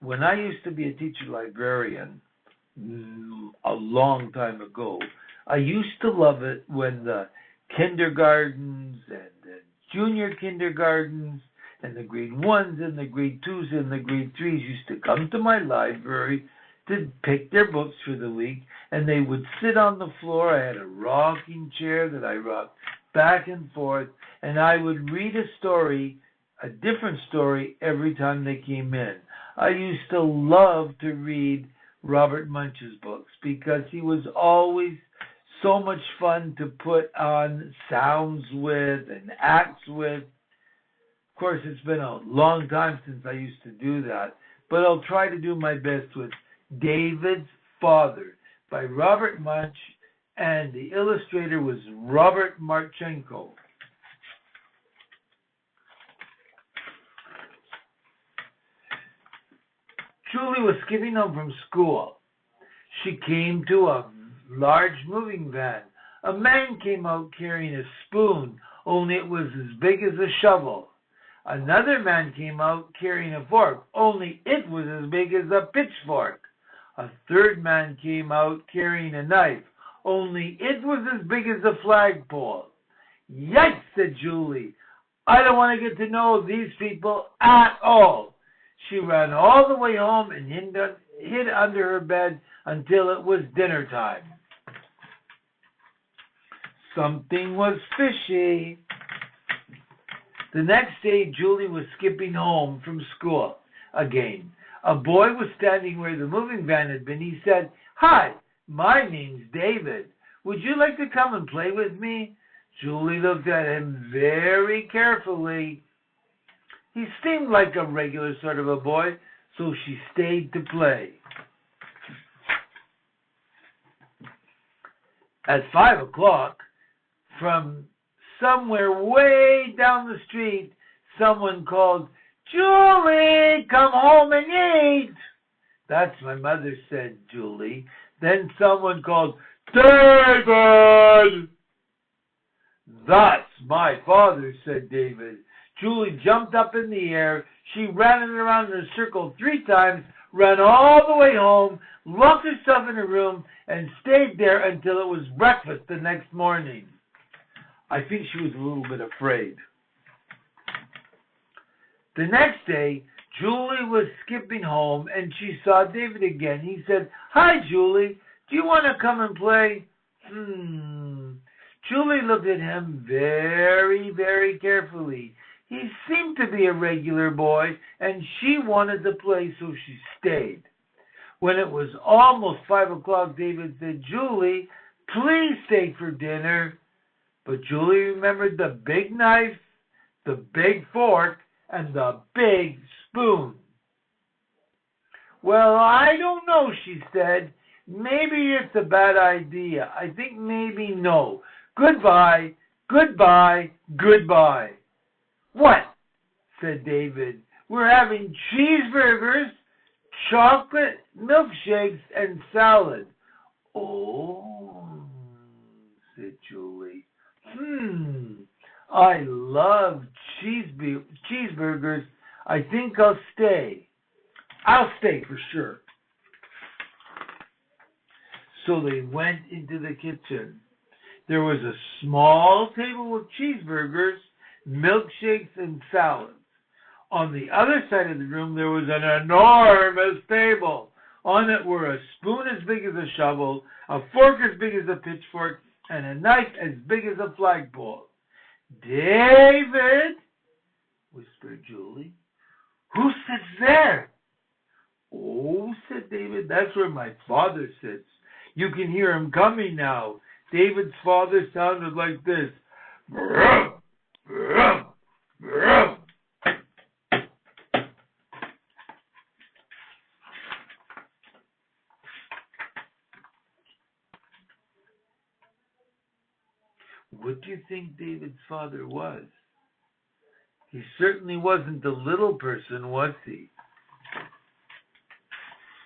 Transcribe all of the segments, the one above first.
when I used to be a teacher librarian a long time ago, I used to love it when the kindergartens and the junior kindergartens and the grade ones and the grade twos and the grade threes used to come to my library to pick their books for the week, and they would sit on the floor. I had a rocking chair that I rocked back and forth, and I would read a story, a different story, every time they came in. I used to love to read Robert Munsch's books because he was always so much fun to put on sounds with and acts with. Of course, it's been a long time since I used to do that, but I'll try to do my best with David's Father by Robert Munsch, and the illustrator was Robert Marchenko. Julie was skipping home from school. She came to a large moving van. A man came out carrying a spoon, only it was as big as a shovel. Another man came out carrying a fork, only it was as big as a pitchfork. A third man came out carrying a knife, only it was as big as a flagpole. Yikes, said Julie. I don't want to get to know these people at all. She ran all the way home and hid under her bed until it was dinner time. Something was fishy. The next day, Julie was skipping home from school again. A boy was standing where the moving van had been. He said, "Hi, my name's David. Would you like to come and play with me?" Julie looked at him very carefully. He seemed like a regular sort of a boy, so she stayed to play. At 5 o'clock, from somewhere way down the street, someone called, "Julie, come home and eat." "That's my mother," said Julie. Then someone called, "David." "That's my father," said David. Julie jumped up in the air. She ran around in a circle 3 times, ran all the way home, locked herself in her room, and stayed there until it was breakfast the next morning. I think she was a little bit afraid. The next day, Julie was skipping home, and she saw David again. He said, "Hi, Julie. Do you want to come and play?" Julie looked at him very, very carefully. He seemed to be a regular boy, and she wanted to play, so she stayed. When it was almost 5 o'clock, David said, "Julie, please stay for dinner." But Julie remembered the big knife, the big fork, and the big spoon. "Well, I don't know," she said. "Maybe it's a bad idea. I think maybe no. Goodbye, goodbye, goodbye." "What?" said David. "We're having cheeseburgers, chocolate milkshakes, and salad." "Oh," said Julie. I love cheeseburgers. I think I'll stay. I'll stay for sure." So they went into the kitchen. There was a small table with cheeseburgers, milkshakes, and salads. On the other side of the room, there was an enormous table. On it were a spoon as big as a shovel, a fork as big as a pitchfork, and a knife as big as a flagpole. "David," whispered Julie. "Who sits there?" "Oh," said David, "that's where my father sits. You can hear him coming now." David's father sounded like this. "Brum, brum, brum." What do you think David's father was? He certainly wasn't a little person, was he?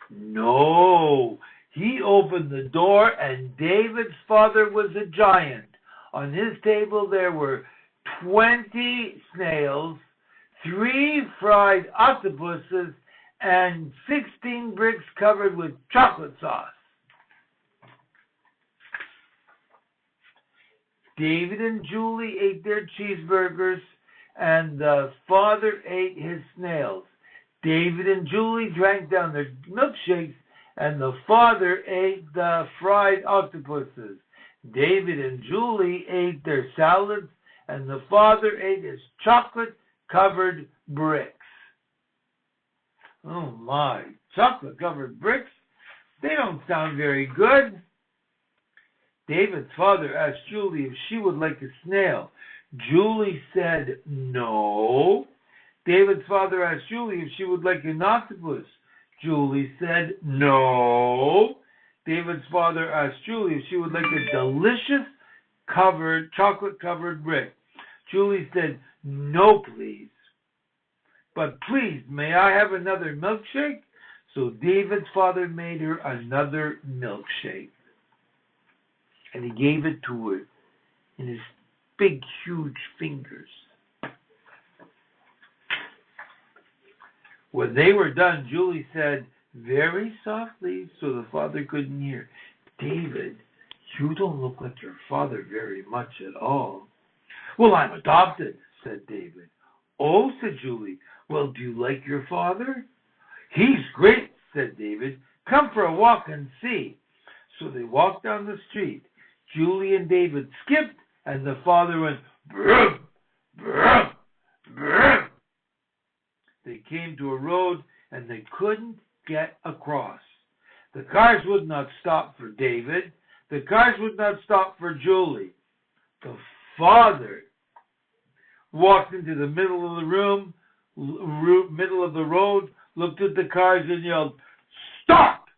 No. He opened the door, and David's father was a giant. On his table there were 20 snails, 3 fried octopuses, and 16 bricks covered with chocolate sauce. David and Julie ate their cheeseburgers, and the father ate his snails. David and Julie drank down their milkshakes, and the father ate the fried octopuses. David and Julie ate their salads, and the father ate his chocolate-covered bricks. Oh my, chocolate-covered bricks? They don't sound very good. David's father asked Julie if she would like a snail. Julie said no. David's father asked Julie if she would like an octopus. Julie said no. David's father asked Julie if she would like a delicious chocolate-covered brick. Julie said, no, please. But please, may I have another milkshake? So David's father made her another milkshake. And he gave it to her in his big, huge fingers. When they were done, Julie said very softly so the father couldn't hear, David, you don't look like your father very much at all. Well, I'm adopted, said David. Oh, said Julie. Well, do you like your father? He's great, said David. Come for a walk and see. So they walked down the street. Julie and David skipped, and the father went, brum, brum, brum. They came to a road, and they couldn't get across. The cars would not stop for David. The cars would not stop for Julie. The father walked into the middle of the middle of the road, looked at the cars and yelled, stop!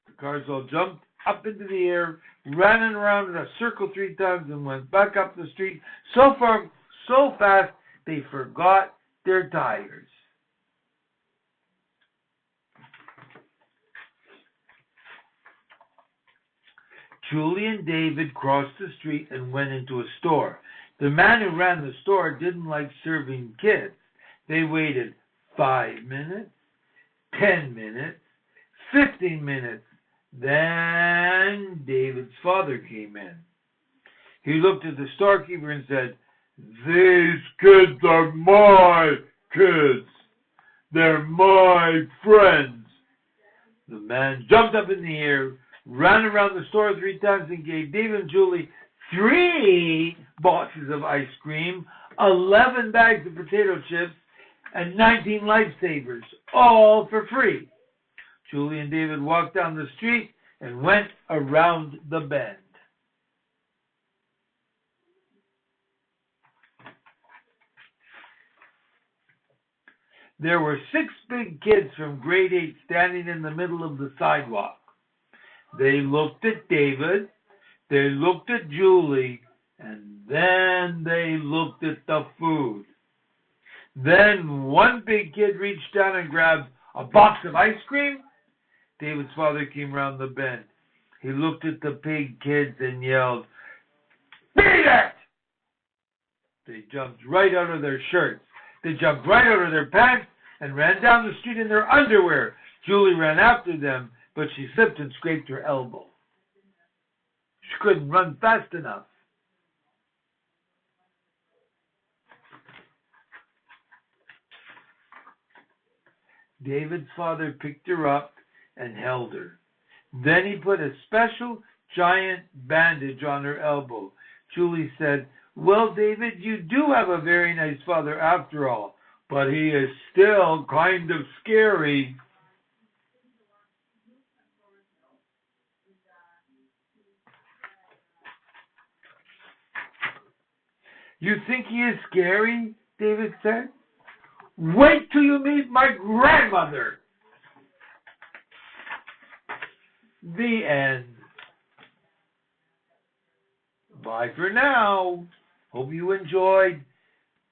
The cars all jumped up into the air, ran around in a circle 3 times, and went back up the street so fast they forgot their tires. Julie and David crossed the street and went into a store. The man who ran the store didn't like serving kids. They waited 5 minutes, 10 minutes, 15 minutes. Then David's father came in. He looked at the storekeeper and said, these kids are my kids. They're my friends. The man jumped up in the air, ran around the store 3 times, and gave David and Julie 3 boxes of ice cream, 11 bags of potato chips, and 19 lifesavers, all for free. Julie and David walked down the street and went around the bend. There were 6 big kids from grade 8 standing in the middle of the sidewalk. They looked at David, they looked at Julie, and then they looked at the food. Then one big kid reached down and grabbed a box of ice cream. David's father came round the bend. He looked at the big kids and yelled, beat it! They jumped right out of their shirts. They jumped right out of their pants and ran down the street in their underwear. Julie ran after them, but she slipped and scraped her elbow. She couldn't run fast enough. David's father picked her up and held her. Then he put a special giant bandage on her elbow. Julie said, well, David, you do have a very nice father after all, but he is still kind of scary. You think he is scary? David said. Wait till you meet my grandmother. The end. Bye for now. Hope you enjoyed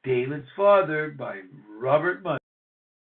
David's Father by Robert Munsch.